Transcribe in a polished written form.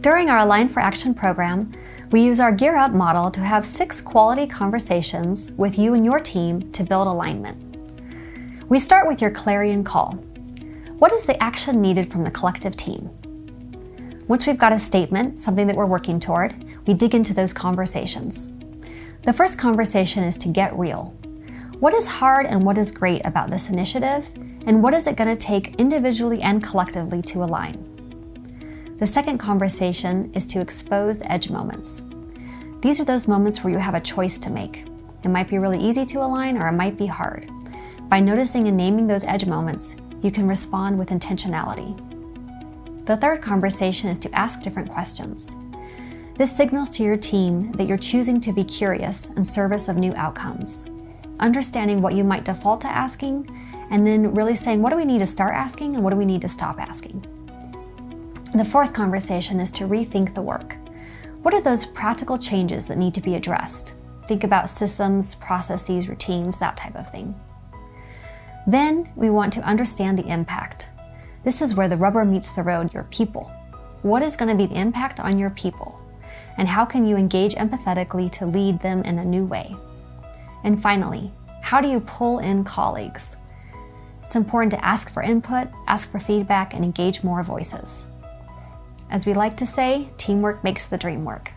During our Align for Action program, we use our Gear Up model to have 6 quality conversations with you and your team to build alignment. We start with your clarion call. What is the action needed from the collective team? Once we've got a statement, something that we're working toward, we dig into those conversations. The first conversation is to get real. What is hard and what is great about this initiative, and what is it going to take individually and collectively to align? The second conversation is to expose edge moments. These are those moments where you have a choice to make. It might be really easy to align or it might be hard. By noticing and naming those edge moments, you can respond with intentionality. The third conversation is to ask different questions. This signals to your team that you're choosing to be curious in service of new outcomes. Understanding what you might default to asking, and then really saying, what do we need to start asking and what do we need to stop asking? The fourth conversation is to rethink the work. What are those practical changes that need to be addressed? Think about systems, processes, routines, that type of thing. Then we want to understand the impact. This is where the rubber meets the road, your people. What is going to be the impact on your people? And how can you engage empathetically to lead them in a new way? And finally, how do you pull in colleagues? It's important to ask for input, ask for feedback, and engage more voices. As we like to say, teamwork makes the dream work.